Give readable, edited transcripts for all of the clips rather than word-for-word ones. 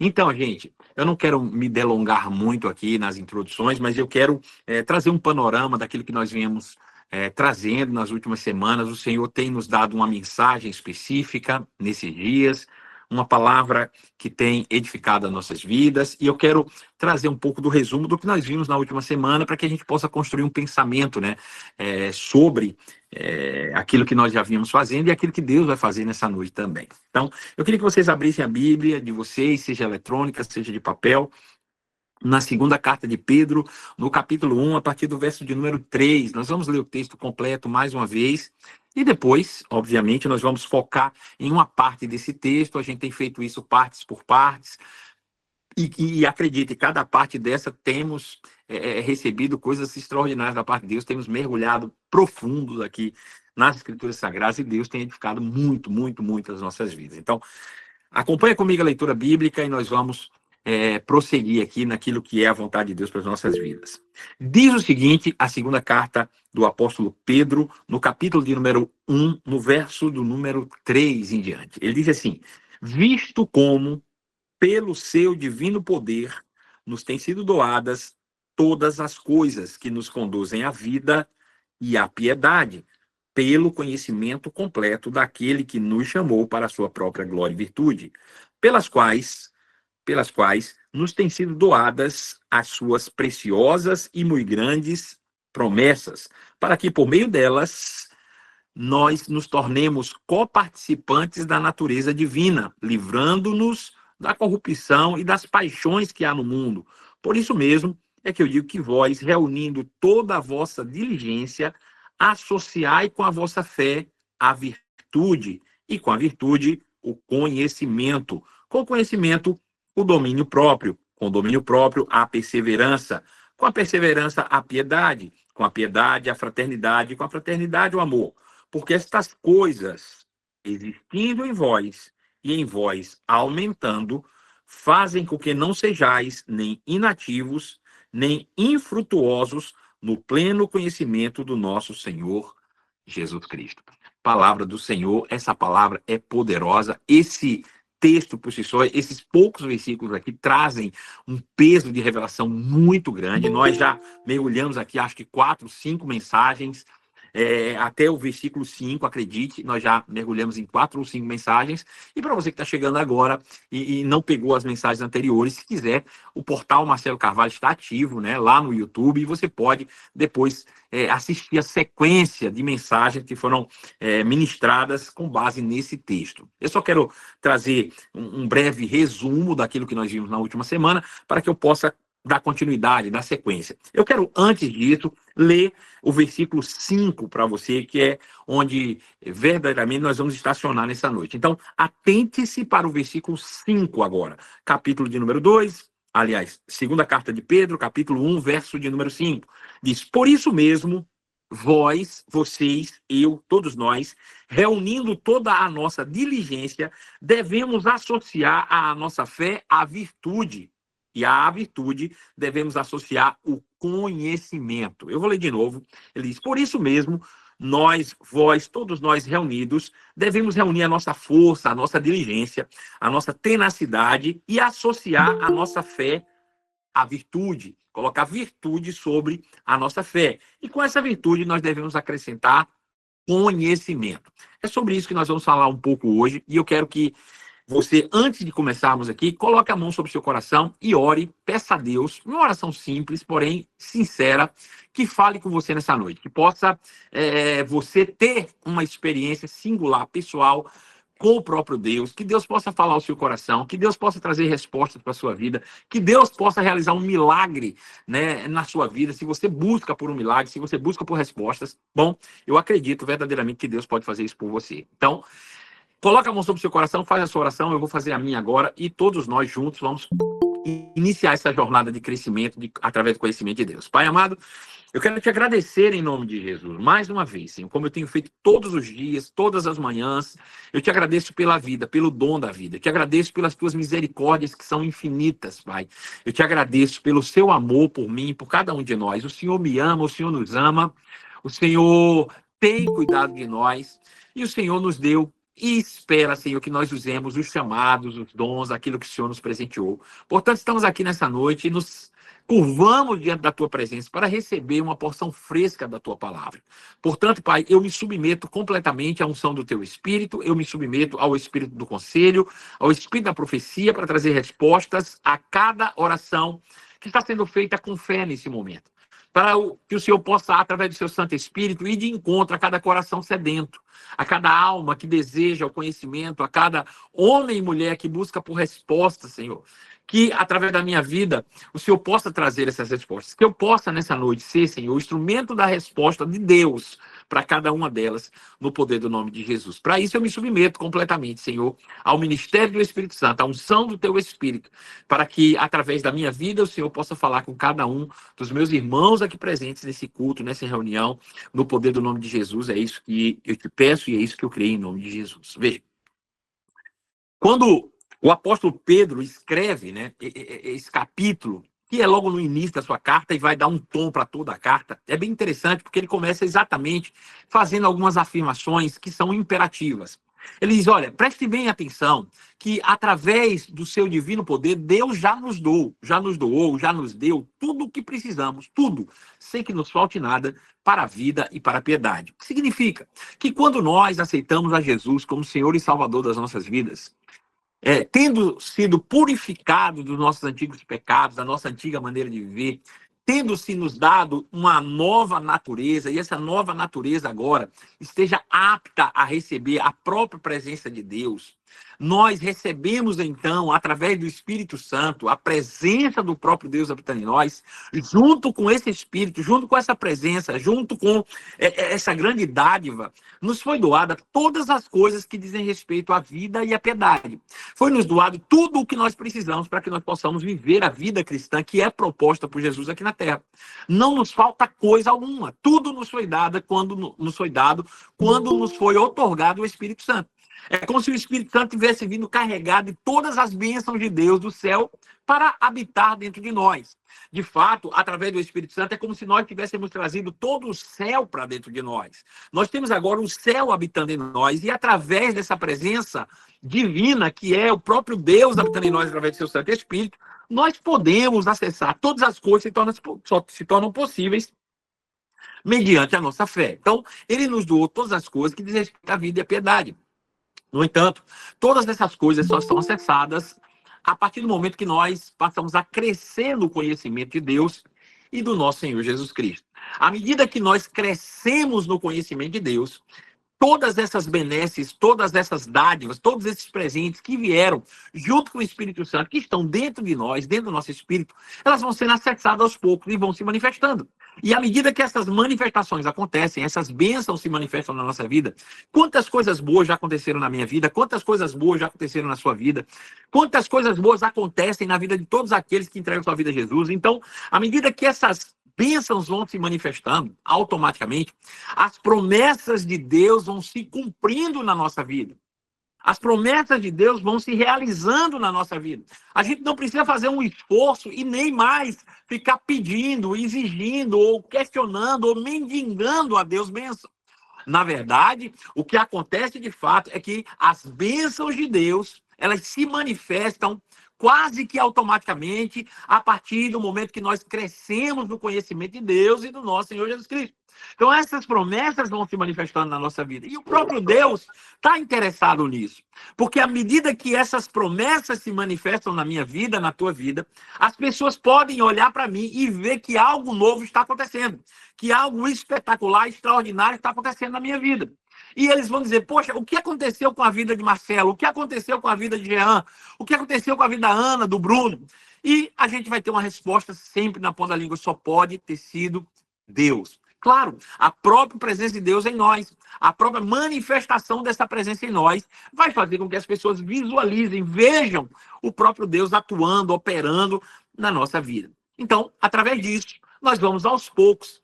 Então, gente, eu não quero me delongar muito aqui nas introduções, mas eu quero trazer um panorama daquilo que nós viemos trazendo nas últimas semanas. O Senhor tem nos dado uma mensagem específica nesses dias, uma palavra que tem edificado as nossas vidas, e eu quero trazer um pouco do resumo do que nós vimos na última semana para que a gente possa construir um pensamento, né, sobre aquilo que nós já vínhamos fazendo e aquilo que Deus vai fazer nessa noite também. Então, eu queria que vocês abrissem a Bíblia de vocês, seja eletrônica, seja de papel, na segunda carta de Pedro, no capítulo 1, a partir do verso de número 3. Nós vamos ler o texto completo mais uma vez, e depois, obviamente, nós vamos focar em uma parte desse texto. A gente tem feito isso partes por partes, e acredite, cada parte dessa temos recebido coisas extraordinárias da parte de Deus, temos mergulhado profundos aqui nas Escrituras Sagradas, e Deus tem edificado muito, muito, muito as nossas vidas. Então, acompanha comigo a leitura bíblica e nós vamos prosseguir aqui naquilo que é a vontade de Deus para as nossas vidas. Diz o seguinte, a segunda carta do apóstolo Pedro, no capítulo de número 1, no verso do número 3 em diante. Ele diz assim: visto como, pelo seu divino poder, nos têm sido doadas todas as coisas que nos conduzem à vida e à piedade, pelo conhecimento completo daquele que nos chamou para a sua própria glória e virtude, pelas quais nos têm sido doadas as suas preciosas e muito grandes promessas, para que por meio delas nós nos tornemos coparticipantes da natureza divina, livrando-nos da corrupção e das paixões que há no mundo. Por isso mesmo é que eu digo que vós, reunindo toda a vossa diligência, associai com a vossa fé a virtude, e com a virtude o conhecimento, com o conhecimento o domínio próprio, com o domínio próprio a perseverança, com a perseverança a piedade, com a piedade a fraternidade, com a fraternidade o amor. Porque estas coisas, existindo em vós e em vós aumentando, fazem com que não sejais nem inativos, nem infrutuosos no pleno conhecimento do nosso Senhor Jesus Cristo. Palavra do Senhor, essa palavra é poderosa. Esse texto por si só, esses poucos versículos aqui trazem um peso de revelação muito grande. Nós já mergulhamos aqui, acho que 4, 5 mensagens, até o versículo 5, acredite, nós já mergulhamos em 4 ou 5 mensagens. E para você que está chegando agora e não pegou as mensagens anteriores, se quiser, o portal Marcelo Carvalho está ativo, né, lá no YouTube, e você pode depois assistir a sequência de mensagens que foram ministradas com base nesse texto. Eu só quero trazer um breve resumo daquilo que nós vimos na última semana, para que eu possa dar continuidade, dar sequência. Eu quero, antes disso, ler o versículo 5 para você, que é onde verdadeiramente nós vamos estacionar nessa noite. Então, atente-se para o versículo 5 agora. Capítulo de número 2, aliás, segunda carta de Pedro, capítulo 1, verso de número 5. Diz: por isso mesmo, vós, vocês, eu, todos nós, reunindo toda a nossa diligência, devemos associar a nossa fé à virtude. E à virtude devemos associar o conhecimento. Eu vou ler de novo. Ele diz: por isso mesmo, nós, vós, todos nós reunidos, devemos reunir a nossa força, a nossa diligência, a nossa tenacidade e associar a nossa fé à virtude. Colocar virtude sobre a nossa fé. E com essa virtude nós devemos acrescentar conhecimento. É sobre isso que nós vamos falar um pouco hoje, e eu quero que você, antes de começarmos aqui, coloque a mão sobre o seu coração e ore, peça a Deus, uma oração simples, porém sincera, que fale com você nessa noite, que possa você ter uma experiência singular, pessoal, com o próprio Deus, que Deus possa falar ao seu coração, que Deus possa trazer respostas para a sua vida, que Deus possa realizar um milagre, né, na sua vida. Se você busca por um milagre, se você busca por respostas, bom, eu acredito verdadeiramente que Deus pode fazer isso por você. Então, coloca a mão sobre o seu coração, faz a sua oração, eu vou fazer a minha agora, e todos nós juntos vamos iniciar essa jornada de crescimento através do conhecimento de Deus. Pai amado, eu quero te agradecer em nome de Jesus, mais uma vez, Senhor, como eu tenho feito todos os dias, todas as manhãs. Eu te agradeço pela vida, pelo dom da vida. Eu te agradeço pelas tuas misericórdias que são infinitas, Pai. Eu te agradeço pelo seu amor por mim, por cada um de nós. O Senhor me ama, o Senhor nos ama, o Senhor tem cuidado de nós, e o Senhor nos deu e espera, Senhor, que nós usemos os chamados, os dons, aquilo que o Senhor nos presenteou. Portanto, estamos aqui nessa noite e nos curvamos diante da tua presença para receber uma porção fresca da tua palavra. Portanto, Pai, eu me submeto completamente à unção do teu Espírito, eu me submeto ao Espírito do conselho, ao Espírito da profecia para trazer respostas a cada oração que está sendo feita com fé nesse momento. Para que o Senhor possa, através do seu Santo Espírito, ir de encontro a cada coração sedento, a cada alma que deseja o conhecimento, a cada homem e mulher que busca por respostas, Senhor. Que, através da minha vida, o Senhor possa trazer essas respostas. Que eu possa, nessa noite, ser, Senhor, o instrumento da resposta de Deus para cada uma delas, no poder do nome de Jesus. Para isso, eu me submeto completamente, Senhor, ao ministério do Espírito Santo, à unção do teu Espírito, para que, através da minha vida, o Senhor possa falar com cada um dos meus irmãos aqui presentes nesse culto, nessa reunião, no poder do nome de Jesus. É isso que eu te peço e é isso que eu creio em nome de Jesus. Veja, quando o apóstolo Pedro escreve, né, esse capítulo, que é logo no início da sua carta e vai dar um tom para toda a carta, é bem interessante porque ele começa exatamente fazendo algumas afirmações que são imperativas. Ele diz, olha, preste bem atenção que através do seu divino poder, Deus já nos doou, já nos deu tudo o que precisamos, tudo, sem que nos falte nada para a vida e para a piedade. O que significa? Que quando nós aceitamos a Jesus como Senhor e Salvador das nossas vidas, tendo sido purificado dos nossos antigos pecados, da nossa antiga maneira de viver, tendo-se nos dado uma nova natureza, e essa nova natureza agora esteja apta a receber a própria presença de Deus, nós recebemos então, através do Espírito Santo, a presença do próprio Deus habitando em nós, junto com esse Espírito, junto com essa presença, junto com essa grande dádiva, nos foi doada todas as coisas que dizem respeito à vida e à piedade. Foi nos doado tudo o que nós precisamos para que nós possamos viver a vida cristã que é proposta por Jesus aqui na Terra. Não nos falta coisa alguma. Tudo nos foi dado quando nos foi otorgado o Espírito Santo. É como se o Espírito Santo tivesse vindo carregado de todas as bênçãos de Deus do céu para habitar dentro de nós. De fato, através do Espírito Santo, é como se nós tivéssemos trazido todo o céu para dentro de nós. Nós temos agora um céu habitando em nós, e através dessa presença divina, que é o próprio Deus habitando em nós através do seu Santo Espírito, nós podemos acessar todas as coisas que se tornam possíveis mediante a nossa fé. Então, ele nos doou todas as coisas que dizem respeito à vida e à piedade. No entanto, todas essas coisas só são acessadas a partir do momento que nós passamos a crescer no conhecimento de Deus e do nosso Senhor Jesus Cristo. À medida que nós crescemos no conhecimento de Deus, todas essas benesses, todas essas dádivas, todos esses presentes que vieram junto com o Espírito Santo, que estão dentro de nós, dentro do nosso espírito, elas vão sendo acessadas aos poucos e vão se manifestando. E à medida que essas manifestações acontecem, essas bênçãos se manifestam na nossa vida, quantas coisas boas já aconteceram na minha vida, quantas coisas boas já aconteceram na sua vida, quantas coisas boas acontecem na vida de todos aqueles que entregam sua vida a Jesus. Então, à medida que essas bênçãos vão se manifestando automaticamente, as promessas de Deus vão se cumprindo na nossa vida. As promessas de Deus vão se realizando na nossa vida. A gente não precisa fazer um esforço e nem mais ficar pedindo, exigindo, ou questionando, ou mendigando a Deus bênção. Na verdade, o que acontece de fato é que as bênçãos de Deus, elas se manifestam quase que automaticamente a partir do momento que nós crescemos no conhecimento de Deus e do nosso Senhor Jesus Cristo. Então, essas promessas vão se manifestando na nossa vida. E o próprio Deus está interessado nisso. Porque à medida que essas promessas se manifestam na minha vida, na tua vida, as pessoas podem olhar para mim e ver que algo novo está acontecendo. Que algo espetacular, extraordinário está acontecendo na minha vida. E eles vão dizer, poxa, o que aconteceu com a vida de Marcelo? O que aconteceu com a vida de Jean? O que aconteceu com a vida da Ana, do Bruno? E a gente vai ter uma resposta sempre na ponta da língua, só pode ter sido Deus. Claro, a própria presença de Deus em nós, a própria manifestação dessa presença em nós, vai fazer com que as pessoas visualizem, vejam o próprio Deus atuando, operando na nossa vida. Então, através disso, nós vamos aos poucos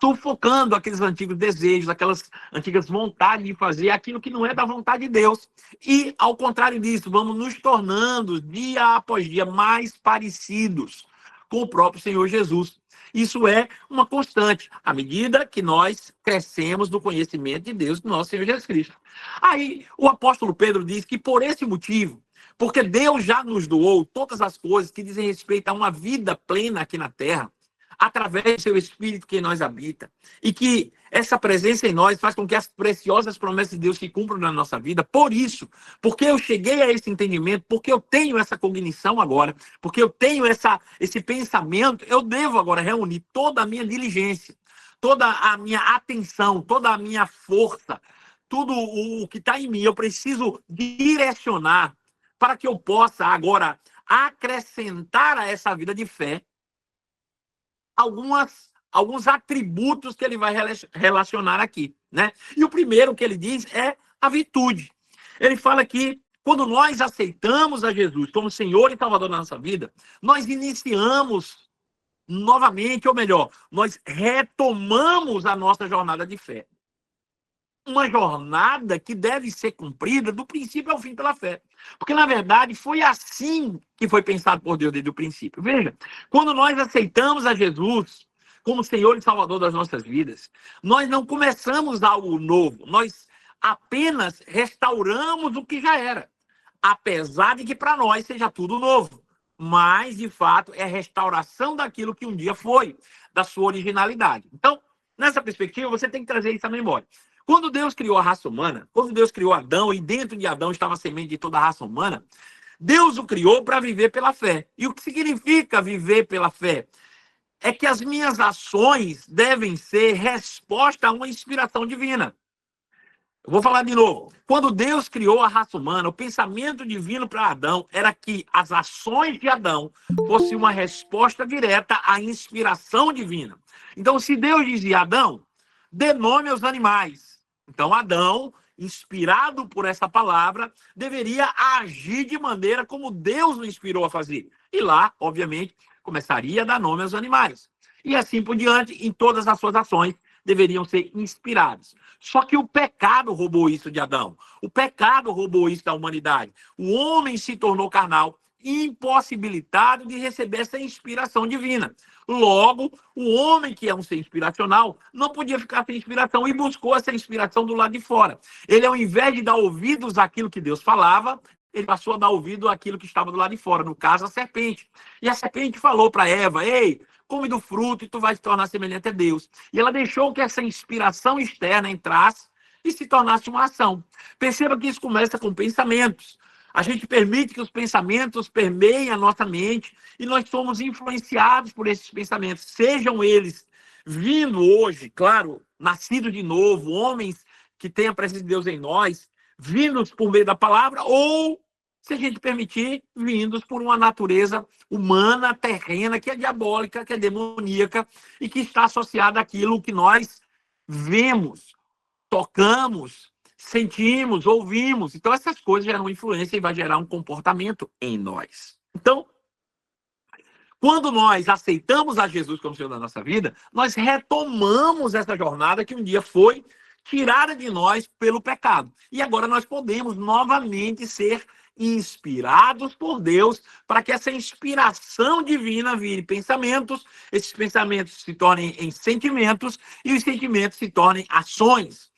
sufocando aqueles antigos desejos, aquelas antigas vontades de fazer aquilo que não é da vontade de Deus. E, ao contrário disso, vamos nos tornando, dia após dia, mais parecidos com o próprio Senhor Jesus. Isso é uma constante, à medida que nós crescemos no conhecimento de Deus, do nosso Senhor Jesus Cristo. Aí, o apóstolo Pedro diz que por esse motivo, porque Deus já nos doou todas as coisas que dizem respeito a uma vida plena aqui na terra, através do seu Espírito que em nós habita, e que essa presença em nós faz com que as preciosas promessas de Deus se cumpram na nossa vida. Por isso, porque eu cheguei a esse entendimento, porque eu tenho essa cognição agora, porque eu tenho esse pensamento, eu devo agora reunir toda a minha diligência, toda a minha atenção, toda a minha força, tudo o que está em mim, eu preciso direcionar para que eu possa agora acrescentar a essa vida de fé alguns atributos que ele vai relacionar aqui, né? E o primeiro que ele diz é a virtude. Ele fala que quando nós aceitamos a Jesus como Senhor e Salvador da nossa vida, nós iniciamos novamente, ou melhor, nós retomamos a nossa jornada de fé. Uma jornada que deve ser cumprida do princípio ao fim pela fé. Porque, na verdade, foi assim que foi pensado por Deus desde o princípio. Veja, quando nós aceitamos a Jesus como Senhor e Salvador das nossas vidas, nós não começamos algo novo, nós apenas restauramos o que já era. Apesar de que para nós seja tudo novo. Mas, de fato, é a restauração daquilo que um dia foi, da sua originalidade. Então, nessa perspectiva, você tem que trazer isso à memória. Quando Deus criou a raça humana, quando Deus criou Adão, e dentro de Adão estava a semente de toda a raça humana, Deus o criou para viver pela fé. E o que significa viver pela fé? É que as minhas ações devem ser resposta a uma inspiração divina. Eu vou falar de novo. Quando Deus criou a raça humana, o pensamento divino para Adão era que as ações de Adão fossem uma resposta direta à inspiração divina. Então, se Deus dizia, Adão, dê nome aos animais. Então, Adão, inspirado por essa palavra, deveria agir de maneira como Deus o inspirou a fazer. E lá, obviamente, começaria a dar nome aos animais. E assim por diante, em todas as suas ações, deveriam ser inspirados. Só que o pecado roubou isso de Adão. O pecado roubou isso da humanidade. O homem se tornou carnal, impossibilitado de receber essa inspiração divina. Logo, o homem que é um ser inspiracional não podia ficar sem inspiração e buscou essa inspiração do lado de fora. Ele, ao invés de dar ouvidos àquilo que Deus falava, ele passou a dar ouvido àquilo que estava do lado de fora, no caso, a serpente. E a serpente falou para Eva, ei, come do fruto e tu vai se tornar semelhante a Deus. E ela deixou que essa inspiração externa entrasse e se tornasse uma ação. Perceba que isso começa com pensamentos. A gente permite que os pensamentos permeiem a nossa mente e nós somos influenciados por esses pensamentos, sejam eles vindo hoje, claro, nascidos de novo, homens que têm a presença de Deus em nós, vindos por meio da palavra, ou, se a gente permitir, vindos por uma natureza humana, terrena, que é diabólica, que é demoníaca e que está associada àquilo que nós vemos, tocamos, sentimos, ouvimos. Então, essas coisas geram influência e vai gerar um comportamento em nós. Então, quando nós aceitamos a Jesus como Senhor da nossa vida, nós retomamos essa jornada que um dia foi tirada de nós pelo pecado. E agora nós podemos novamente ser inspirados por Deus para que essa inspiração divina vire pensamentos, esses pensamentos se tornem em sentimentos e os sentimentos se tornem ações.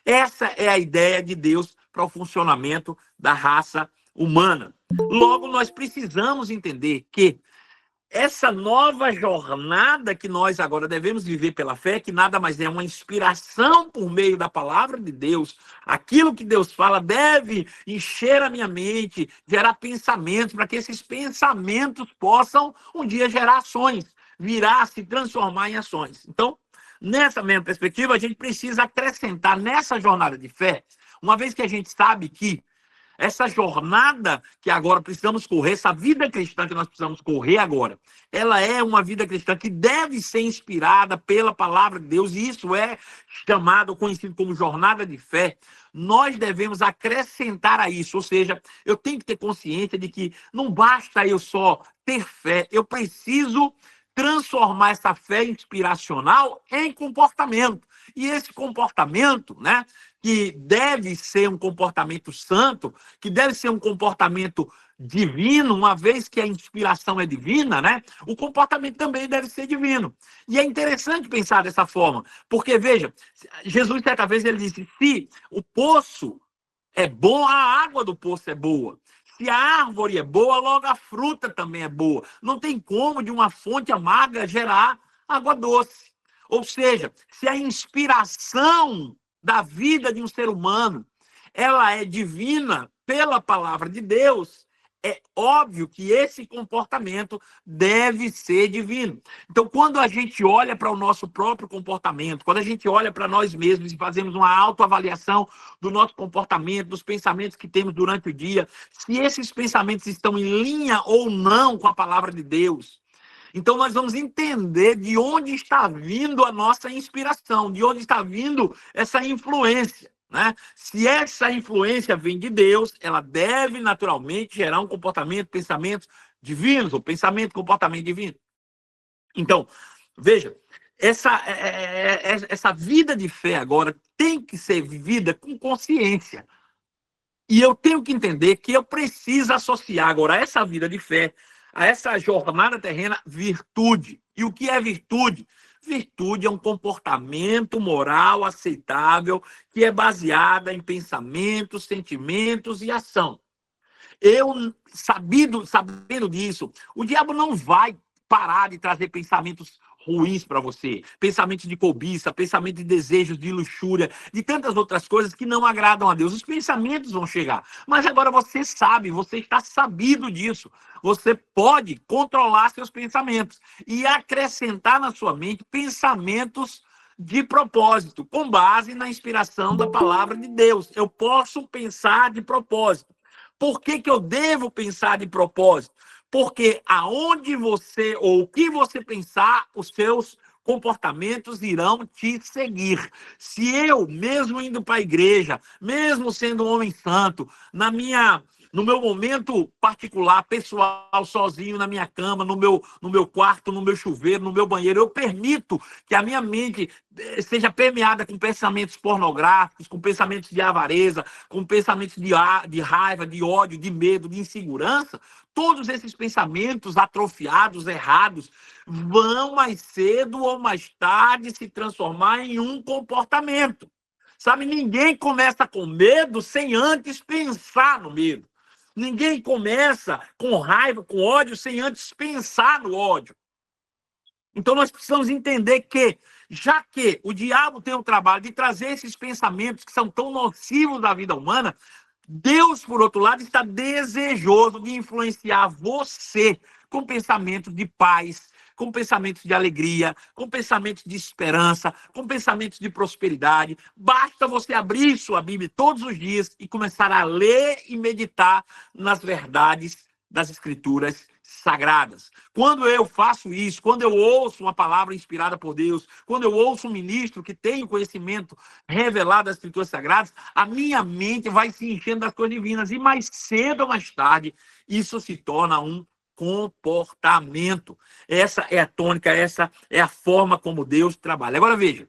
Essa é a ideia de Deus para o funcionamento da raça humana. Logo, nós precisamos entender que essa nova jornada que nós agora devemos viver pela fé, que nada mais é uma inspiração por meio da palavra de Deus, aquilo que Deus fala deve encher a minha mente, gerar pensamentos, para que esses pensamentos possam um dia gerar ações, virar, se transformar em ações. Então, nessa mesma perspectiva, a gente precisa acrescentar nessa jornada de fé, uma vez que a gente sabe que essa jornada que agora precisamos correr, essa vida cristã que nós precisamos correr agora, ela é uma vida cristã que deve ser inspirada pela palavra de Deus, e isso é chamado, conhecido como jornada de fé. Nós devemos acrescentar a isso, ou seja, eu tenho que ter consciência de que não basta eu só ter fé, eu preciso transformar essa fé inspiracional em comportamento. E esse comportamento, né, que deve ser um comportamento santo, que deve ser um comportamento divino, uma vez que a inspiração é divina, né? O comportamento também deve ser divino. E é interessante pensar dessa forma, porque, veja, Jesus, certa vez, ele disse, se o poço é bom, a água do poço é boa. Se a árvore é boa, logo a fruta também é boa. Não tem como de uma fonte amarga gerar água doce. Ou seja, se a inspiração da vida de um ser humano ela é divina pela palavra de Deus, é óbvio que esse comportamento deve ser divino. Então, quando a gente olha para o nosso próprio comportamento, quando a gente olha para nós mesmos e fazemos uma autoavaliação do nosso comportamento, dos pensamentos que temos durante o dia, se esses pensamentos estão em linha ou não com a palavra de Deus, então nós vamos entender de onde está vindo a nossa inspiração, de onde está vindo essa influência. Né? Se essa influência vem de Deus, ela deve naturalmente gerar um comportamento, pensamentos divinos, ou pensamento, comportamento divino. Então, veja, essa vida de fé agora tem que ser vivida com consciência. E eu tenho que entender que eu preciso associar agora essa vida de fé, a essa jornada terrena, virtude. E o que é virtude? Virtude é um comportamento moral aceitável que é baseada em pensamentos, sentimentos e ação. Eu, sabendo disso, o diabo não vai parar de trazer pensamentos ruins para você, pensamentos de cobiça, pensamentos de desejos, de luxúria, de tantas outras coisas que não agradam a Deus. Os pensamentos vão chegar, mas agora você sabe, você está sabido disso. Você pode controlar seus pensamentos e acrescentar na sua mente pensamentos de propósito, com base na inspiração da palavra de Deus. Eu posso pensar de propósito. Por que eu devo pensar de propósito? Porque aonde você, ou o que você pensar, os seus comportamentos irão te seguir. Se eu, mesmo indo para a igreja, mesmo sendo um homem santo, no meu momento particular, pessoal, sozinho na minha cama, no meu quarto, no meu chuveiro, no meu banheiro, eu permito que a minha mente seja permeada com pensamentos pornográficos, com pensamentos de avareza, com pensamentos de raiva, de ódio, de medo, de insegurança. Todos esses pensamentos atrofiados, errados, vão mais cedo ou mais tarde se transformar em um comportamento. Sabe, ninguém começa com medo sem antes pensar no medo. Ninguém começa com raiva, com ódio, sem antes pensar no ódio. Então nós precisamos entender que, já que o diabo tem o trabalho de trazer esses pensamentos que são tão nocivos da vida humana, Deus, por outro lado, está desejoso de influenciar você com pensamentos de paz, com pensamentos de alegria, com pensamentos de esperança, com pensamentos de prosperidade. Basta você abrir sua Bíblia todos os dias e começar a ler e meditar nas verdades das Escrituras sagradas. Quando eu faço isso, quando eu ouço uma palavra inspirada por Deus, quando eu ouço um ministro que tem o conhecimento revelado das Escrituras sagradas, a minha mente vai se enchendo das coisas divinas e mais cedo ou mais tarde isso se torna um comportamento. Essa é a tônica, essa é a forma como Deus trabalha. Agora veja,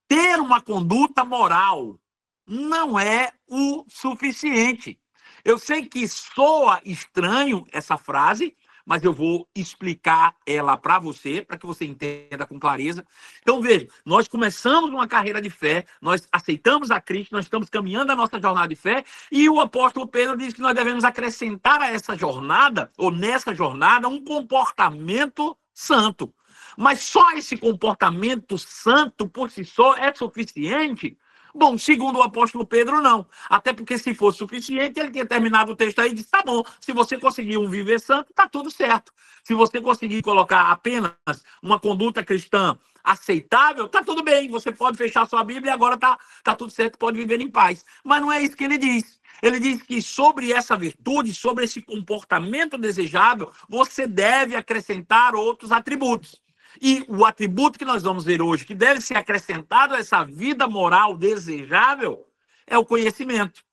ter uma conduta moral não é o suficiente. Eu sei que soa estranho essa frase, mas eu vou explicar ela para você, para que você entenda com clareza. Então, veja, nós começamos uma carreira de fé, nós aceitamos a Cristo, nós estamos caminhando a nossa jornada de fé, e o apóstolo Pedro diz que nós devemos acrescentar a essa jornada, ou nessa jornada, um comportamento santo. Mas só esse comportamento santo por si só é suficiente? Bom, segundo o apóstolo Pedro, não. Até porque se fosse suficiente, ele tinha terminado o texto aí e disse, tá bom, se você conseguir um viver santo, tá tudo certo. Se você conseguir colocar apenas uma conduta cristã aceitável, tá tudo bem, você pode fechar sua Bíblia e agora tá tudo certo, pode viver em paz. Mas não é isso que ele diz. Ele diz que sobre essa virtude, sobre esse comportamento desejável, você deve acrescentar outros atributos. E o atributo que nós vamos ver hoje, que deve ser acrescentado a essa vida moral desejável, é o conhecimento.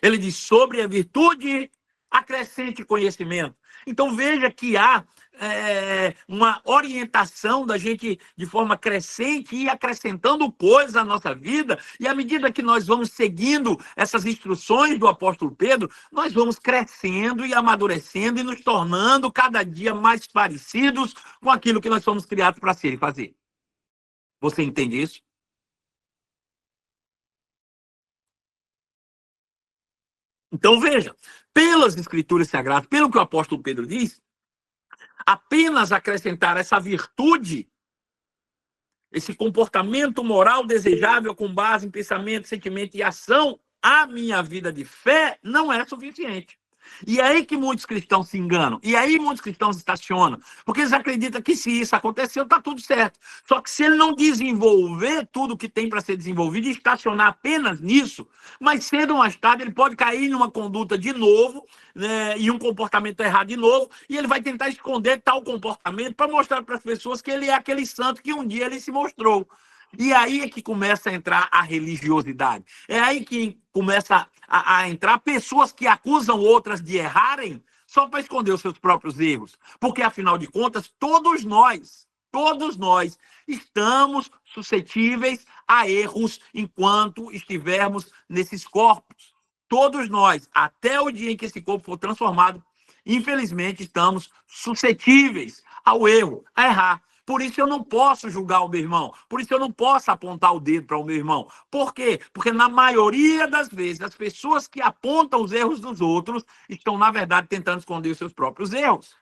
Ele diz, sobre a virtude, acrescente conhecimento. Então veja que há uma orientação da gente, de forma crescente, ir acrescentando coisas à nossa vida, e à medida que nós vamos seguindo essas instruções do apóstolo Pedro, nós vamos crescendo e amadurecendo e nos tornando cada dia mais parecidos com aquilo que nós somos criados para ser e fazer. Você entende isso? Então veja, pelas escrituras sagradas, pelo que o apóstolo Pedro diz, apenas acrescentar essa virtude, esse comportamento moral desejável com base em pensamento, sentimento e ação à minha vida de fé não é suficiente. E é aí que muitos cristãos se enganam. E aí muitos cristãos estacionam. Porque eles acreditam que se isso aconteceu, está tudo certo. Só que se ele não desenvolver tudo que tem para ser desenvolvido e estacionar apenas nisso, mais cedo ou mais tarde ele pode cair numa conduta de novo, né, e um comportamento errado de novo, e ele vai tentar esconder tal comportamento para mostrar para as pessoas que ele é aquele santo que um dia ele se mostrou. E aí é que começa a entrar a religiosidade. É aí que começa a entrar pessoas que acusam outras de errarem só para esconder os seus próprios erros. Porque, afinal de contas, todos nós estamos suscetíveis a erros enquanto estivermos nesses corpos. Todos nós, até o dia em que esse corpo for transformado, infelizmente, estamos suscetíveis ao erro, a errar. Por isso eu não posso julgar o meu irmão. Por isso eu não posso apontar o dedo para o meu irmão. Por quê? Porque na maioria das vezes, as pessoas que apontam os erros dos outros estão, na verdade, tentando esconder os seus próprios erros.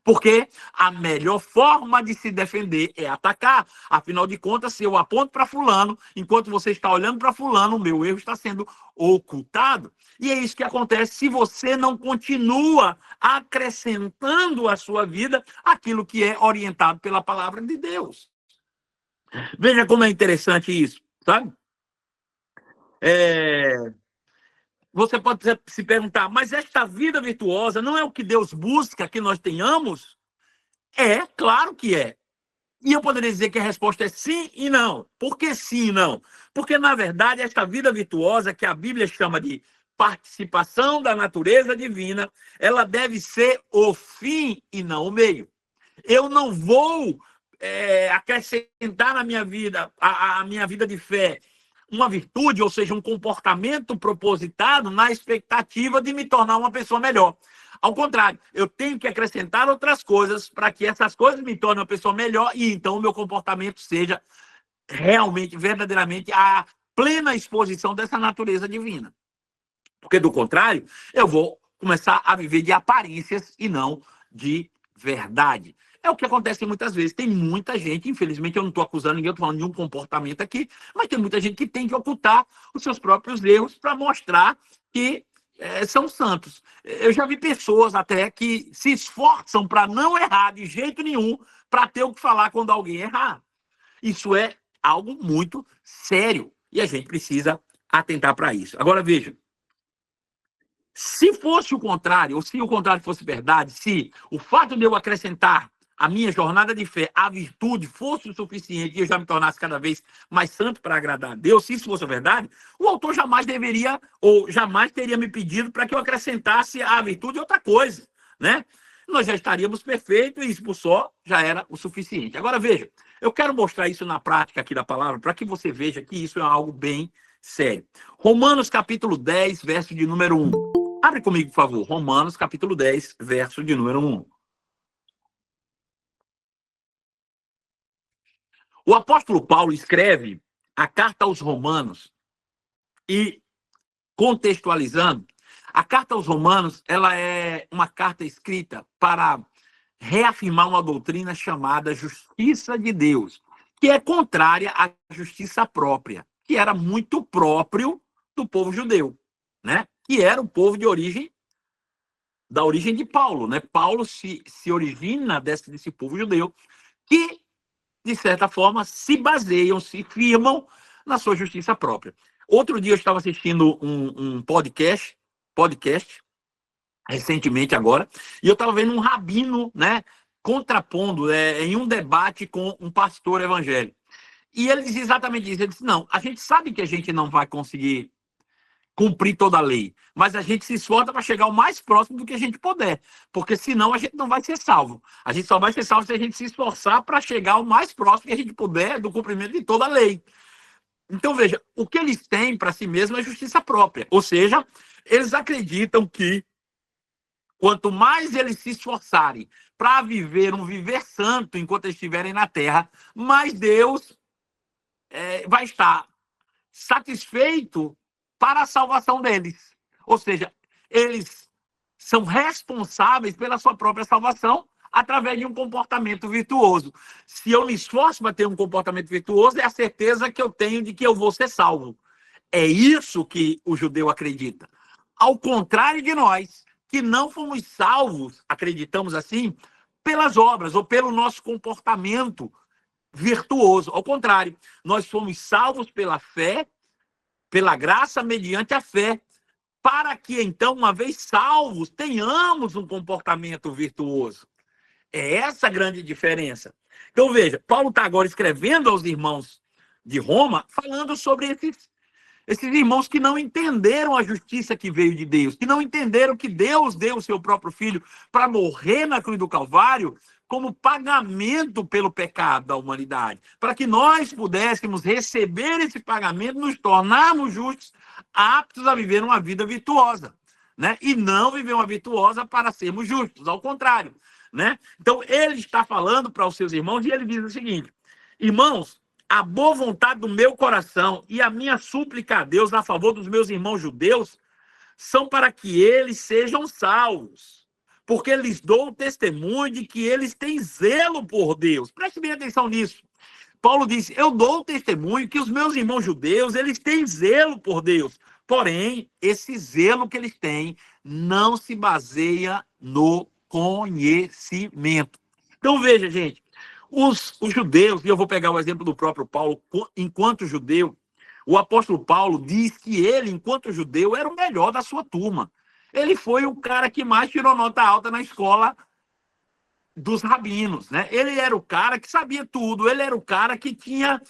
Porque a melhor forma de se defender é atacar. Afinal de contas, se eu aponto para fulano, enquanto você está olhando para fulano, o meu erro está sendo ocultado. E é isso que acontece se você não continua acrescentando à sua vida aquilo que é orientado pela palavra de Deus. Veja como é interessante isso, sabe? Você pode se perguntar, mas esta vida virtuosa não é o que Deus busca que nós tenhamos? É, claro que é. E eu poderia dizer que a resposta é sim e não. Por que sim e não? Porque, na verdade, esta vida virtuosa, que a Bíblia chama de participação da natureza divina, ela deve ser o fim e não o meio. Eu não vou acrescentar na minha vida, a minha vida de fé, uma virtude, ou seja, um comportamento propositado na expectativa de me tornar uma pessoa melhor. Ao contrário, eu tenho que acrescentar outras coisas para que essas coisas me tornem uma pessoa melhor e então o meu comportamento seja realmente, verdadeiramente, a plena exposição dessa natureza divina. Porque, do contrário, eu vou começar a viver de aparências e não de verdade. É o que acontece muitas vezes. Tem muita gente, infelizmente, eu não estou acusando ninguém, eu estou falando de um comportamento aqui, mas tem muita gente que tem que ocultar os seus próprios erros para mostrar que são santos. Eu já vi pessoas até que se esforçam para não errar de jeito nenhum, para ter o que falar quando alguém errar. Isso é algo muito sério e a gente precisa atentar para isso. Agora, veja, se fosse o contrário, ou se o contrário fosse verdade, se o fato de eu acrescentar a minha jornada de fé, a virtude, fosse o suficiente e eu já me tornasse cada vez mais santo para agradar a Deus, se isso fosse verdade, o autor jamais deveria ou jamais teria me pedido para que eu acrescentasse a virtude outra coisa, né? Nós já estaríamos perfeitos e isso por só já era o suficiente. Agora veja, eu quero mostrar isso na prática aqui da palavra para que você veja que isso é algo bem sério. Romanos capítulo 10, verso de número 1. Abre comigo, por favor. Romanos, capítulo 10, verso de número 1. O apóstolo Paulo escreve a carta aos Romanos e, contextualizando, a carta aos Romanos, ela é uma carta escrita para reafirmar uma doutrina chamada justiça de Deus, que é contrária à justiça própria, que era muito próprio do povo judeu, né? Que era o povo de origem da origem de Paulo, né? Paulo se origina desse povo judeu que, de certa forma, se baseiam, se firmam na sua justiça própria. Outro dia eu estava assistindo um podcast recentemente agora, e eu estava vendo um rabino, né, contrapondo em um debate com um pastor evangélico. E ele dizia exatamente isso. Ele disse, não, a gente sabe que a gente não vai conseguir cumprir toda a lei, mas a gente se esforça para chegar o mais próximo do que a gente puder, porque senão a gente não vai ser salvo. A gente só vai ser salvo se a gente se esforçar para chegar o mais próximo que a gente puder do cumprimento de toda a lei. Então, veja, o que eles têm para si mesmos é justiça própria, ou seja, eles acreditam que quanto mais eles se esforçarem para viver um viver santo enquanto eles estiverem na terra, mais Deus vai estar satisfeito para a salvação deles. Ou seja, eles são responsáveis pela sua própria salvação através de um comportamento virtuoso. Se eu me esforço para ter um comportamento virtuoso, é a certeza que eu tenho de que eu vou ser salvo. É isso que o judeu acredita. Ao contrário de nós, que não fomos salvos, acreditamos assim, pelas obras ou pelo nosso comportamento virtuoso. Ao contrário, nós fomos salvos pela fé, pela graça mediante a fé, para que então, uma vez salvos, tenhamos um comportamento virtuoso. É essa a grande diferença. Então, veja, Paulo está agora escrevendo aos irmãos de Roma, falando sobre esses irmãos que não entenderam a justiça que veio de Deus, que não entenderam que Deus deu o seu próprio filho para morrer na cruz do Calvário como pagamento pelo pecado da humanidade, para que nós pudéssemos receber esse pagamento, nos tornarmos justos, aptos a viver uma vida virtuosa, né? E não viver uma virtuosa para sermos justos, ao contrário, né? Então, ele está falando para os seus irmãos e ele diz o seguinte: irmãos, a boa vontade do meu coração e a minha súplica a Deus a favor dos meus irmãos judeus são para que eles sejam salvos, porque lhes dou o testemunho de que eles têm zelo por Deus. Preste bem atenção nisso. Paulo disse: eu dou o testemunho que os meus irmãos judeus, eles têm zelo por Deus. Porém, esse zelo que eles têm não se baseia no conhecimento. Então, veja, gente, os judeus, e eu vou pegar o exemplo do próprio Paulo, enquanto judeu, o apóstolo Paulo diz que ele, enquanto judeu, era o melhor da sua turma. Ele foi o cara que mais tirou nota alta na escola dos rabinos, né? Ele era o cara que sabia tudo, ele era o cara que tinha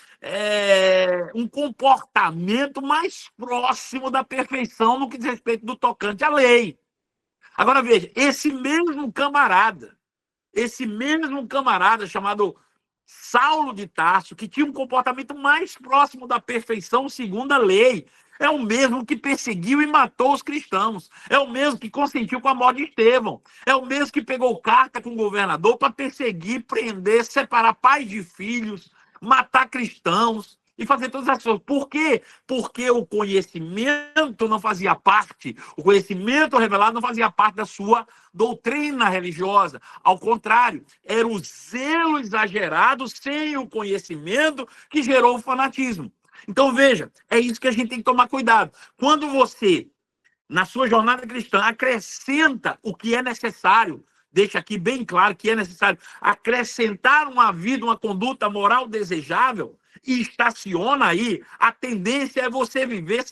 um comportamento mais próximo da perfeição no que diz respeito do tocante à lei. Agora, veja, esse mesmo camarada chamado Saulo de Tarso, que tinha um comportamento mais próximo da perfeição segundo a lei, é o mesmo que perseguiu e matou os cristãos, é o mesmo que consentiu com a morte de Estevão, é o mesmo que pegou carta com o governador para perseguir, prender, separar pais de filhos, matar cristãos e fazer todas as coisas. Por quê? Porque o conhecimento não fazia parte, o conhecimento revelado não fazia parte da sua doutrina religiosa. Ao contrário, era o zelo exagerado sem o conhecimento que gerou o fanatismo. Então, veja, é isso que a gente tem que tomar cuidado. Quando você, na sua jornada cristã, acrescenta o que é necessário, deixa aqui bem claro que é necessário acrescentar uma vida, uma conduta moral desejável, e estaciona aí, a tendência é você viver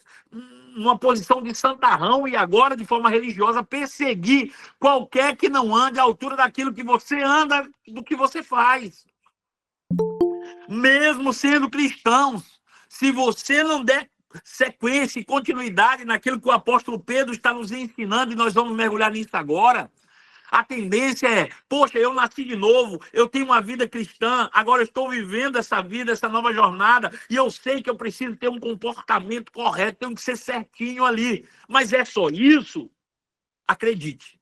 numa posição de santarrão e agora, de forma religiosa, perseguir qualquer que não ande à altura daquilo que você anda, do que você faz. Mesmo sendo cristãos, se você não der sequência e continuidade naquilo que o apóstolo Pedro está nos ensinando, e nós vamos mergulhar nisso agora, a tendência é: poxa, eu nasci de novo, eu tenho uma vida cristã, agora eu estou vivendo essa vida, essa nova jornada, e eu sei que eu preciso ter um comportamento correto, tenho que ser certinho ali. Mas é só isso? Acredite,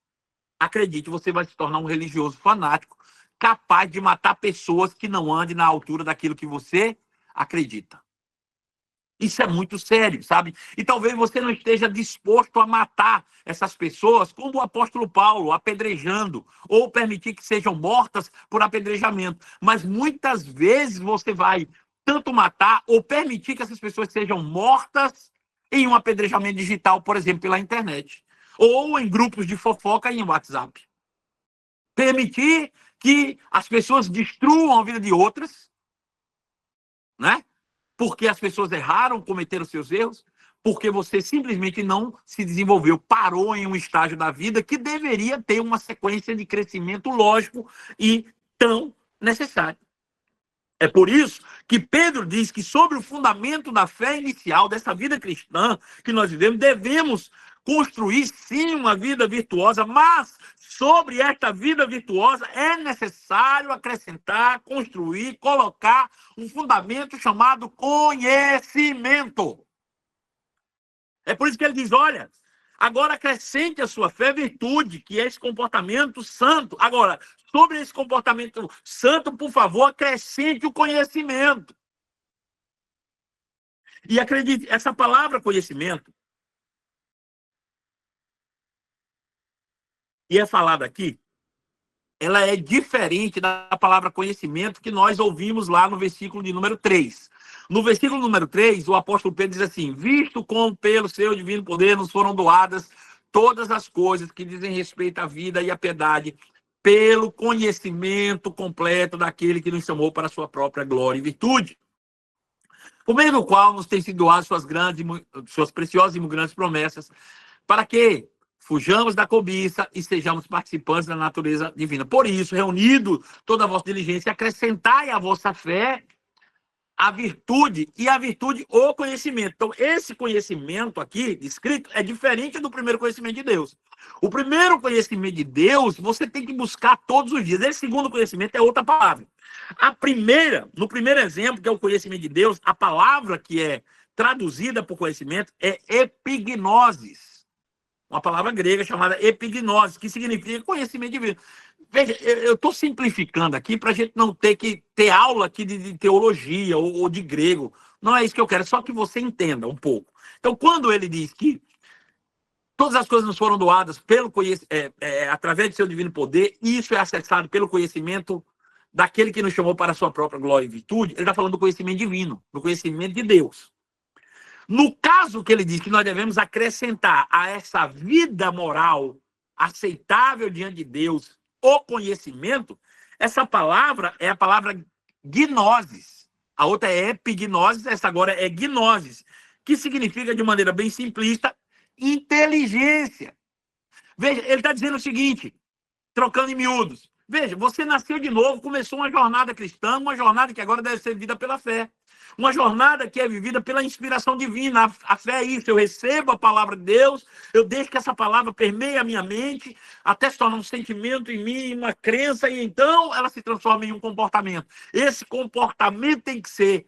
você vai se tornar um religioso fanático, capaz de matar pessoas que não andem na altura daquilo que você acredita. Isso é muito sério, sabe? E talvez você não esteja disposto a matar essas pessoas, como o apóstolo Paulo, apedrejando, ou permitir que sejam mortas por apedrejamento. Mas muitas vezes você vai tanto matar ou permitir que essas pessoas sejam mortas em um apedrejamento digital, por exemplo, pela internet, ou em grupos de fofoca em WhatsApp. Permitir que as pessoas destruam a vida de outras, né? Porque as pessoas erraram, cometeram seus erros, porque você simplesmente não se desenvolveu, parou em um estágio da vida que deveria ter uma sequência de crescimento lógico e tão necessário. É por isso que Pedro diz que sobre o fundamento da fé inicial, dessa vida cristã que nós vivemos, devemos construir sim uma vida virtuosa, mas sobre esta vida virtuosa é necessário acrescentar, construir, colocar um fundamento chamado conhecimento. É por isso que ele diz, olha, agora acrescente a sua fé virtude, que é esse comportamento santo. Agora, sobre esse comportamento santo, por favor, acrescente o conhecimento. E acredite, essa palavra conhecimento, e é falada aqui, ela é diferente da palavra conhecimento que nós ouvimos lá no versículo de número 3. No versículo número 3, o apóstolo Pedro diz assim, visto como pelo seu divino poder nos foram doadas todas as coisas que dizem respeito à vida e à piedade, pelo conhecimento completo daquele que nos chamou para a sua própria glória e virtude, por meio do qual nos tem sido doadas suas preciosas e muito grandes promessas, para que fujamos da cobiça e sejamos participantes da natureza divina. Por isso, reunido toda a vossa diligência, acrescentai à vossa fé a virtude, e a virtude o conhecimento. Então, esse conhecimento aqui, descrito, é diferente do primeiro conhecimento de Deus. O primeiro conhecimento de Deus, você tem que buscar todos os dias. Esse segundo conhecimento é outra palavra. No primeiro exemplo, que é o conhecimento de Deus, a palavra que é traduzida por conhecimento é epignosis. Uma palavra grega chamada epignosis, que significa conhecimento divino. Veja, eu estou simplificando aqui para a gente não ter que ter aula aqui de teologia ou de grego. Não é isso que eu quero, é só que você entenda um pouco. Então, quando ele diz que todas as coisas nos foram doadas pelo através de seu divino poder, e isso é acessado pelo conhecimento daquele que nos chamou para a sua própria glória e virtude, ele está falando do conhecimento divino, do conhecimento de Deus. No caso que ele diz que nós devemos acrescentar a essa vida moral aceitável diante de Deus o conhecimento, essa palavra é a palavra gnosis. A outra é epignosis, essa agora é gnosis, que significa, de maneira bem simplista, inteligência. Veja, ele está dizendo o seguinte, trocando em miúdos. Veja, você nasceu de novo, começou uma jornada cristã, uma jornada que agora deve ser vivida pela fé. Uma jornada que é vivida pela inspiração divina. A fé é isso, eu recebo a palavra de Deus, eu deixo que essa palavra permeie a minha mente, até se tornar um sentimento em mim, uma crença, e então ela se transforma em um comportamento. Esse comportamento tem que ser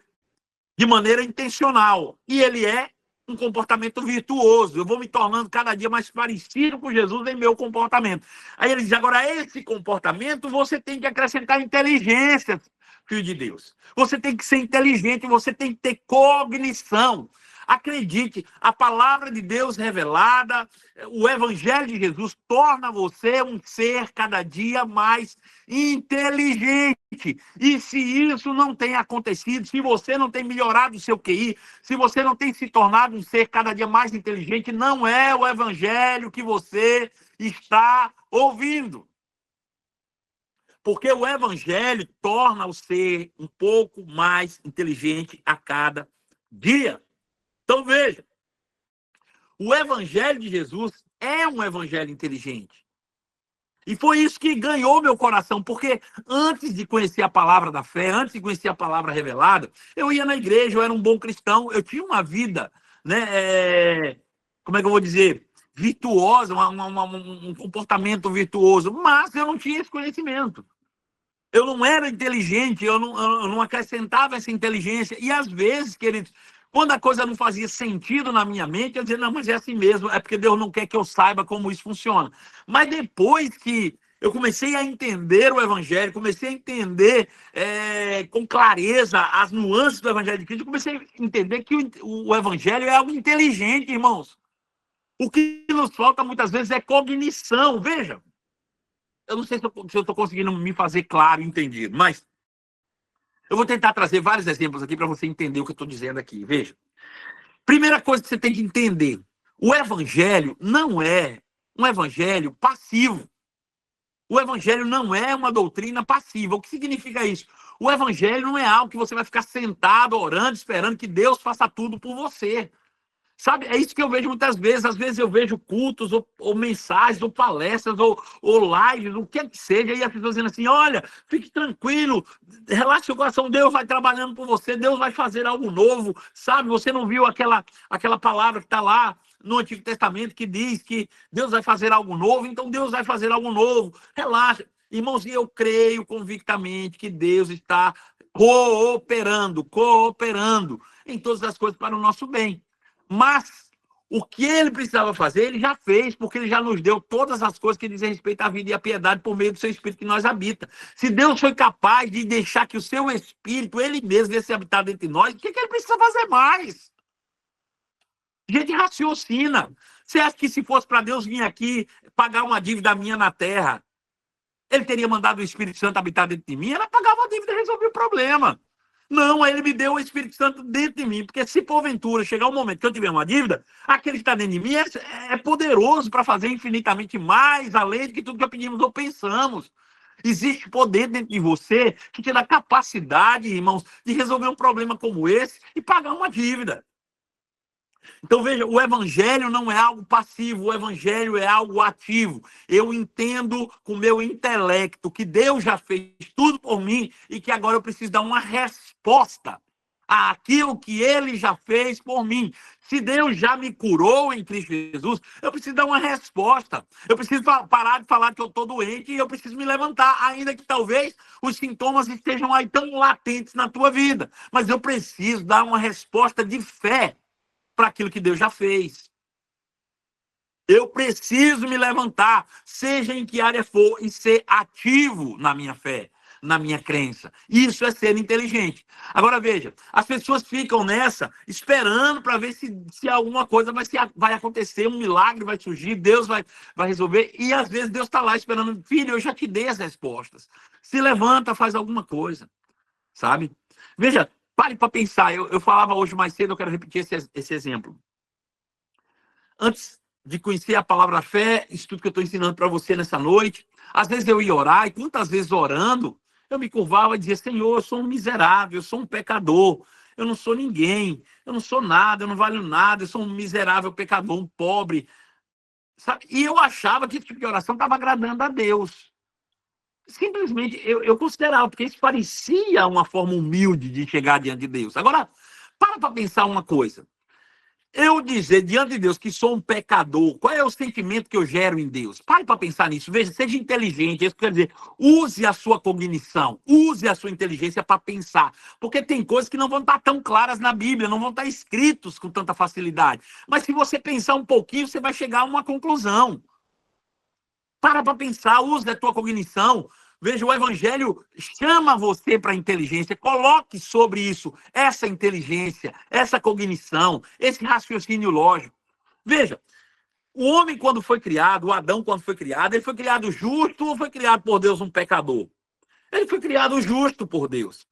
de maneira intencional, e ele é um comportamento virtuoso. Eu vou me tornando cada dia mais parecido com Jesus em meu comportamento. Aí ele diz, agora, esse comportamento você tem que acrescentar inteligência, filho de Deus. Você tem que ser inteligente, você tem que ter cognição. Acredite, a palavra de Deus revelada, o evangelho de Jesus torna você um ser cada dia mais inteligente. E se isso não tem acontecido, se você não tem melhorado o seu QI, se você não tem se tornado um ser cada dia mais inteligente, não é o evangelho que você está ouvindo. Porque o evangelho torna o ser um pouco mais inteligente a cada dia. Então, veja, o evangelho de Jesus é um evangelho inteligente. E foi isso que ganhou meu coração, porque antes de conhecer a palavra da fé, antes de conhecer a palavra revelada, eu ia na igreja, eu era um bom cristão, eu tinha uma vida, né, como é que eu vou dizer, virtuosa, um comportamento virtuoso, mas eu não tinha esse conhecimento. Eu não era inteligente, eu não acrescentava essa inteligência. E às vezes, queridos, quando a coisa não fazia sentido na minha mente, eu dizia, não, mas é assim mesmo, é porque Deus não quer que eu saiba como isso funciona. Mas depois que eu comecei a entender o evangelho, comecei a entender com clareza as nuances do evangelho de Cristo, eu comecei a entender que o evangelho é algo inteligente, irmãos. O que nos falta muitas vezes é cognição. Veja, eu não sei se eu estou conseguindo me fazer claro e entendido, mas eu vou tentar trazer vários exemplos aqui para você entender o que eu estou dizendo aqui. Veja, primeira coisa que você tem que entender, o evangelho não é um evangelho passivo. O evangelho não é uma doutrina passiva. O que significa isso? O evangelho não é algo que você vai ficar sentado, orando, esperando que Deus faça tudo por você. Sabe, é isso que eu vejo muitas vezes. Às vezes eu vejo cultos, ou mensagens, ou palestras, ou lives, o que é que seja, e as pessoas dizendo assim: olha, fique tranquilo, relaxe seu coração, Deus vai trabalhando por você, Deus vai fazer algo novo, sabe? Você não viu aquela palavra que está lá no Antigo Testamento que diz que Deus vai fazer algo novo, então Deus vai fazer algo novo. Relaxa. Irmãos, eu creio convictamente que Deus está cooperando em todas as coisas para o nosso bem. Mas o que ele precisava fazer, ele já fez, porque ele já nos deu todas as coisas que dizem respeito à vida e à piedade por meio do seu Espírito que nós habita. Se Deus foi capaz de deixar que o seu Espírito, ele mesmo, desse habitado entre nós, o que ele precisa fazer mais? Gente, raciocina. Você acha que se fosse para Deus vir aqui pagar uma dívida minha na terra, ele teria mandado o Espírito Santo habitar dentro de mim? Ela pagava a dívida e resolvia o problema. Não, ele me deu o Espírito Santo dentro de mim, porque se porventura chegar um momento que eu tiver uma dívida, aquele que está dentro de mim é poderoso para fazer infinitamente mais, além de tudo que pedimos ou pensamos. Existe poder dentro de você que te dá capacidade, irmãos, de resolver um problema como esse e pagar uma dívida. Então, veja, o evangelho não é algo passivo, o evangelho é algo ativo. Eu entendo com o meu intelecto que Deus já fez tudo por mim e que agora eu preciso dar uma resposta àquilo que ele já fez por mim. Se Deus já me curou em Cristo Jesus, eu preciso dar uma resposta. Eu preciso parar de falar que eu estou doente e eu preciso me levantar, ainda que talvez os sintomas estejam aí tão latentes na tua vida. Mas eu preciso dar uma resposta de fé para aquilo que Deus já fez. Eu preciso me levantar, seja em que área for, e ser ativo na minha fé, na minha crença. Isso é ser inteligente. Agora, veja, as pessoas ficam nessa, esperando para ver se alguma coisa vai acontecer, um milagre vai surgir, Deus vai resolver, e às vezes Deus está lá esperando: filho, eu já te dei as respostas. Se levanta, faz alguma coisa, sabe? Veja, pare para pensar. Eu falava hoje mais cedo, eu quero repetir esse exemplo. Antes de conhecer a palavra fé, isso tudo que eu estou ensinando para você nessa noite, às vezes eu ia orar, e quantas vezes orando, eu me curvava e dizia: Senhor, eu sou um miserável, eu sou um pecador, eu não sou ninguém, eu não sou nada, eu não valho nada, eu sou um miserável pecador, um pobre. Sabe? E eu achava que esse tipo de oração estava agradando a Deus. Simplesmente eu considerava, porque isso parecia uma forma humilde de chegar diante de Deus. Agora, para pensar uma coisa. Eu dizer diante de Deus que sou um pecador, qual é o sentimento que eu gero em Deus? Pare para pensar nisso. Veja, seja inteligente. Isso quer dizer, use a sua cognição, use a sua inteligência para pensar. Porque tem coisas que não vão estar tão claras na Bíblia, não vão estar escritos com tanta facilidade. Mas se você pensar um pouquinho, você vai chegar a uma conclusão. Para pensar, use a tua cognição. Veja, o evangelho chama você para a inteligência. Coloque sobre isso essa inteligência, essa cognição, esse raciocínio lógico. Veja, o homem quando foi criado, o Adão quando foi criado, ele foi criado justo ou foi criado por Deus um pecador? Ele foi criado justo por Deus.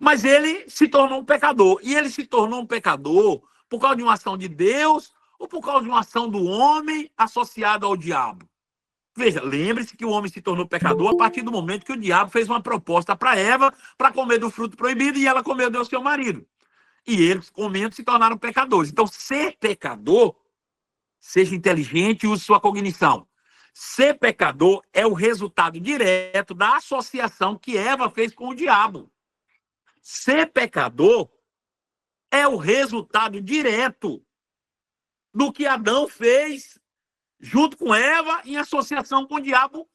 Mas ele se tornou um pecador. E ele se tornou um pecador por causa de uma ação de Deus ou por causa de uma ação do homem associada ao diabo? Veja, lembre-se que o homem se tornou pecador a partir do momento que o diabo fez uma proposta para Eva para comer do fruto proibido e ela comeu do seu marido. E eles, comendo, se tornaram pecadores. Então, ser pecador, seja inteligente e use sua cognição. Ser pecador é o resultado direto da associação que Eva fez com o diabo. Ser pecador é o resultado direto do que Adão fez junto com Eva, em associação com o diabo,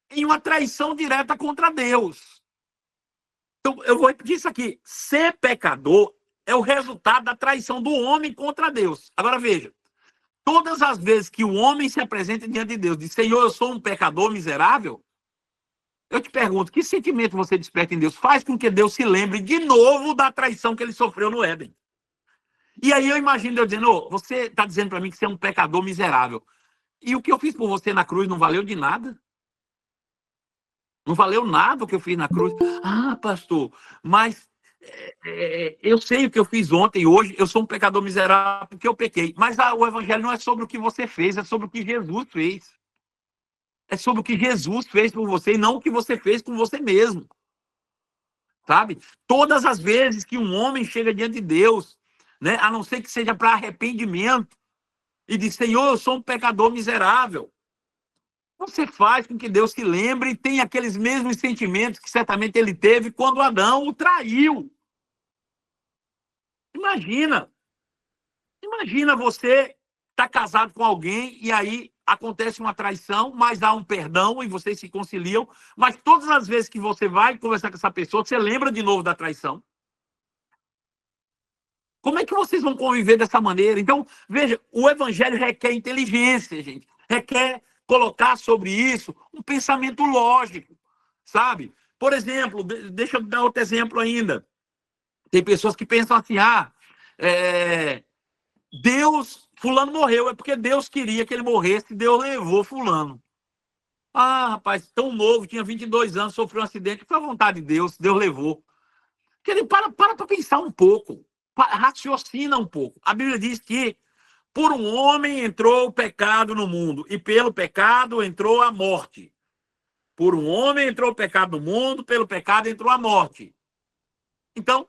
em uma traição direta contra Deus. Então, eu vou repetir isso aqui. Ser pecador é o resultado da traição do homem contra Deus. Agora, veja. Todas as vezes que o homem se apresenta diante de Deus e diz: Senhor, eu sou um pecador miserável, eu te pergunto, que sentimento você desperta em Deus? Faz com que Deus se lembre de novo da traição que ele sofreu no Éden. E aí eu imagino Deus dizendo: oh, você está dizendo para mim que você é um pecador miserável. E o que eu fiz por você na cruz não valeu de nada? Não valeu nada o que eu fiz na cruz? Ah, pastor, mas eu sei o que eu fiz ontem e hoje, eu sou um pecador miserável porque eu pequei. Mas o evangelho não é sobre o que você fez, é sobre o que Jesus fez. É sobre o que Jesus fez por você e não o que você fez com você mesmo. Sabe? Todas as vezes que um homem chega diante de Deus, né? A não ser que seja para arrependimento e diz, Senhor, eu sou um pecador miserável. Você faz com que Deus se lembre e tenha aqueles mesmos sentimentos que certamente ele teve quando Adão o traiu. Imagina, imagina você estar casado com alguém e aí acontece uma traição, mas há um perdão e vocês se conciliam, mas todas as vezes que você vai conversar com essa pessoa, você lembra de novo da traição. Como é que vocês vão conviver dessa maneira? Então, veja, o evangelho requer inteligência, gente. Requer colocar sobre isso um pensamento lógico, sabe? Por exemplo, deixa eu dar outro exemplo ainda. Tem pessoas que pensam assim, Deus, fulano morreu, é porque Deus queria que ele morresse, Deus levou fulano. Ah, rapaz, tão novo, tinha 22 anos, sofreu um acidente, foi a vontade de Deus, Deus levou. Querido, para pensar um pouco, raciocina um pouco. A Bíblia diz que por um homem entrou o pecado no mundo, e pelo pecado entrou a morte. Por um homem entrou o pecado no mundo, pelo pecado entrou a morte. Então,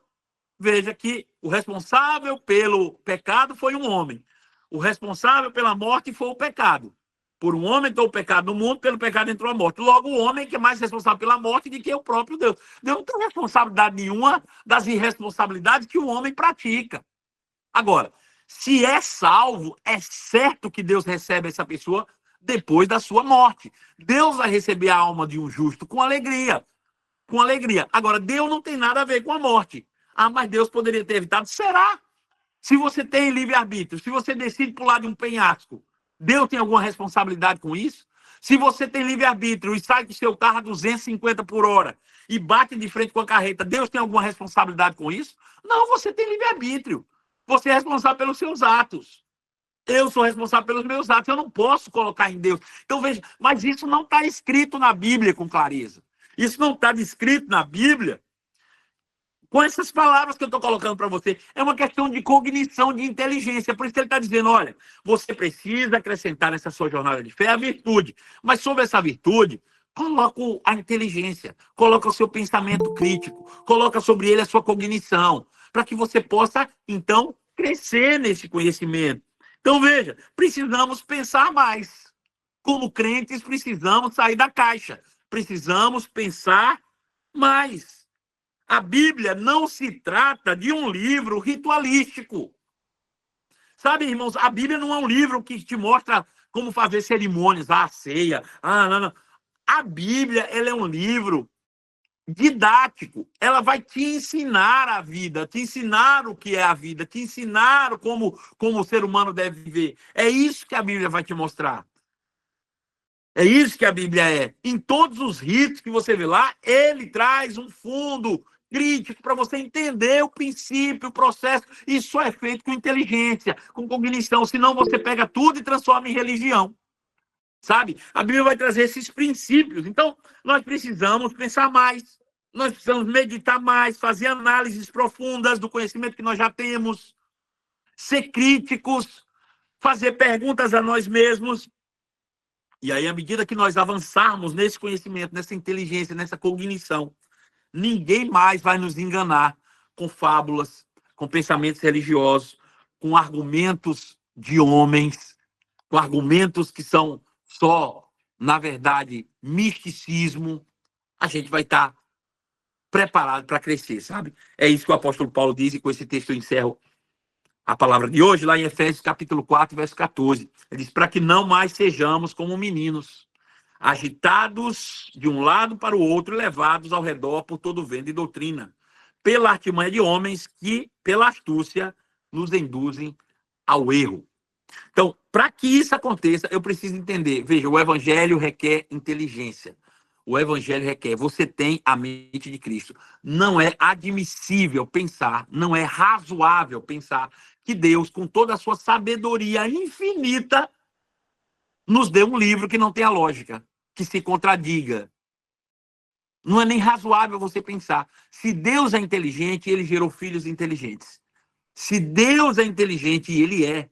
veja que o responsável pelo pecado foi um homem. O responsável pela morte foi o pecado. Por um homem entrou o pecado no mundo, pelo pecado entrou a morte. Logo, o homem que é mais responsável pela morte do que o próprio Deus. Deus não tem responsabilidade nenhuma das irresponsabilidades que o homem pratica. Agora, se é salvo, é certo que Deus recebe essa pessoa depois da sua morte. Deus vai receber a alma de um justo com alegria. Com alegria. Agora, Deus não tem nada a ver com a morte. Ah, mas Deus poderia ter evitado? Será? Se você tem livre-arbítrio, se você decide pular de um penhasco, Deus tem alguma responsabilidade com isso? Se você tem livre-arbítrio e sai do seu carro a 250 por hora e bate de frente com a carreta, Deus tem alguma responsabilidade com isso? Não, você tem livre-arbítrio. Você é responsável pelos seus atos. Eu sou responsável pelos meus atos. Eu não posso colocar em Deus. Então, veja, mas isso não está escrito na Bíblia com clareza. Isso não está descrito na Bíblia com essas palavras que eu estou colocando para você. É uma questão de cognição, de inteligência. Por isso que ele está dizendo, olha, você precisa acrescentar nessa sua jornada de fé a virtude. Mas sobre essa virtude, coloca a inteligência, coloca o seu pensamento crítico, coloca sobre ele a sua cognição, para que você possa, então, crescer nesse conhecimento. Então, veja, precisamos pensar mais. Como crentes, precisamos sair da caixa. Precisamos pensar mais. A Bíblia não se trata de um livro ritualístico. Sabe, irmãos, a Bíblia não é um livro que te mostra como fazer cerimônias, ceia, não. A Bíblia, ela é um livro didático. Ela vai te ensinar a vida, te ensinar o que é a vida, te ensinar como o ser humano deve viver. É isso que a Bíblia vai te mostrar. É isso que a Bíblia é. Em todos os ritos que você vê lá, ele traz um fundo crítico para você entender o princípio, o processo. Isso é feito com inteligência, com cognição. Senão você pega tudo e transforma em religião. Sabe? A Bíblia vai trazer esses princípios. Então, nós precisamos pensar mais. Nós precisamos meditar mais, fazer análises profundas do conhecimento que nós já temos, ser críticos, fazer perguntas a nós mesmos. E aí, à medida que nós avançarmos nesse conhecimento, nessa inteligência, nessa cognição, ninguém mais vai nos enganar com fábulas, com pensamentos religiosos, com argumentos de homens, com argumentos que são só, na verdade, misticismo. A gente vai estar preparado para crescer, sabe? É isso que o apóstolo Paulo diz, e com esse texto eu encerro a palavra de hoje, lá em Efésios capítulo 4, verso 14. Ele diz, para que não mais sejamos como meninos, agitados de um lado para o outro, levados ao redor por todo vento de doutrina, pela artimanha de homens que, pela astúcia, nos induzem ao erro. Então, para que isso aconteça, eu preciso entender. Veja, o evangelho requer inteligência. O evangelho requer, você tem a mente de Cristo. Não é admissível pensar, não é razoável pensar que Deus, com toda a sua sabedoria infinita, nos dê um livro que não tenha lógica, que se contradiga. Não é nem razoável você pensar. Se Deus é inteligente, ele gerou filhos inteligentes. Se Deus é inteligente, e ele é,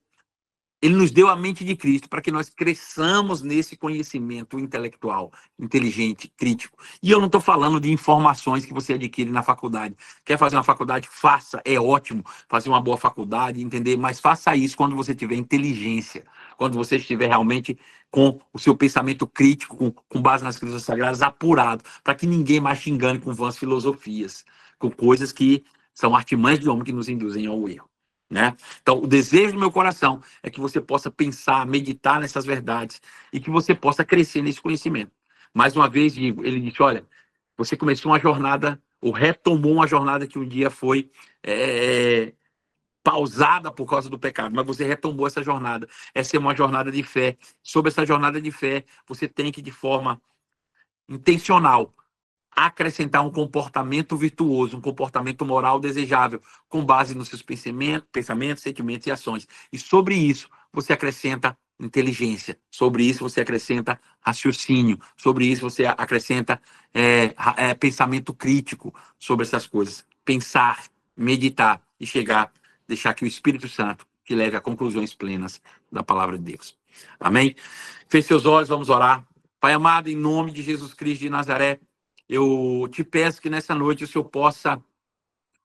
Ele nos deu a mente de Cristo para que nós cresçamos nesse conhecimento intelectual, inteligente, crítico. E eu não estou falando de informações que você adquire na faculdade. Quer fazer uma faculdade? Faça, é ótimo fazer uma boa faculdade, entender, mas faça isso quando você tiver inteligência, quando você estiver realmente com o seu pensamento crítico, com base nas Escrituras Sagradas, apurado, para que ninguém mais te engane com vãs filosofias, com coisas que são artimanhas de homem que nos induzem ao erro. Né? Então, o desejo do meu coração é que você possa pensar, meditar nessas verdades e que você possa crescer nesse conhecimento. Mais uma vez, digo, ele disse, olha, você começou uma jornada, ou retomou uma jornada que um dia foi pausada por causa do pecado, mas você retomou essa jornada. Essa é uma jornada de fé. Sobre essa jornada de fé, você tem que, de forma intencional, acrescentar um comportamento virtuoso, um comportamento moral desejável, com base nos seus pensamentos, sentimentos e ações. E sobre isso, você acrescenta inteligência. Sobre isso, você acrescenta raciocínio. Sobre isso, você acrescenta pensamento crítico sobre essas coisas. Pensar, meditar e chegar, deixar que o Espírito Santo te leve a conclusões plenas da palavra de Deus. Amém? Feche seus olhos, vamos orar. Pai amado, em nome de Jesus Cristo de Nazaré, eu te peço que nessa noite o Senhor possa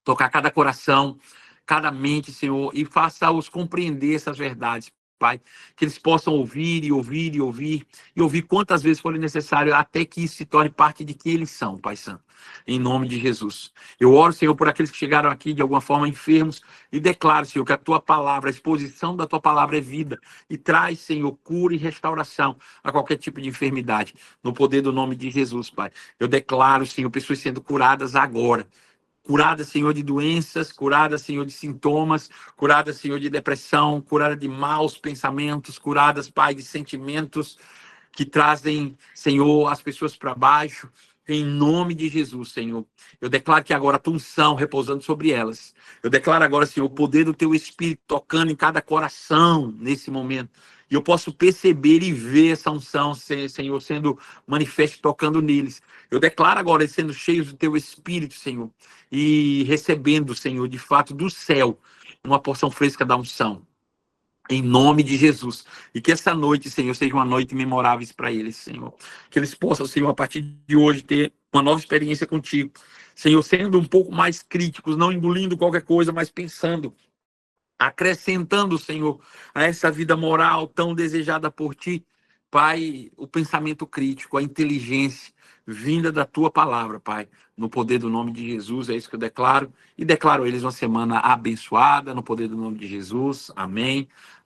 tocar cada coração, cada mente, Senhor, e faça-os compreender essas verdades, Pai. Que eles possam ouvir e ouvir e ouvir, e ouvir quantas vezes forem necessário, até que isso se torne parte de quem eles são, Pai Santo. Em nome de Jesus. Eu oro, Senhor, por aqueles que chegaram aqui de alguma forma enfermos, e declaro, Senhor, que a tua palavra, a exposição da tua palavra é vida, e traz, Senhor, cura e restauração a qualquer tipo de enfermidade, no poder do nome de Jesus, Pai. Eu declaro, Senhor, pessoas sendo curadas agora. Curada, Senhor, de doenças, curada, Senhor, de sintomas, curada, Senhor, de depressão, curada de maus pensamentos, curadas, Pai, de sentimentos que trazem, Senhor, as pessoas para baixo. Em nome de Jesus, Senhor. Eu declaro que agora a tua unção repousando sobre elas. Eu declaro agora, Senhor, o poder do teu Espírito tocando em cada coração nesse momento. E eu posso perceber e ver essa unção, Senhor, sendo manifesta, tocando neles. Eu declaro agora eles sendo cheios do teu Espírito, Senhor, e recebendo, Senhor, de fato, do céu, uma porção fresca da unção. Em nome de Jesus. E que essa noite, Senhor, seja uma noite memorável para eles, Senhor. Que eles possam, Senhor, a partir de hoje, ter uma nova experiência contigo. Senhor, sendo um pouco mais críticos, não engolindo qualquer coisa, mas pensando, acrescentando, Senhor, a essa vida moral tão desejada por ti, Pai, o pensamento crítico, a inteligência vinda da tua palavra, Pai, no poder do nome de Jesus, é isso que eu declaro, e declaro a eles uma semana abençoada, no poder do nome de Jesus, amém,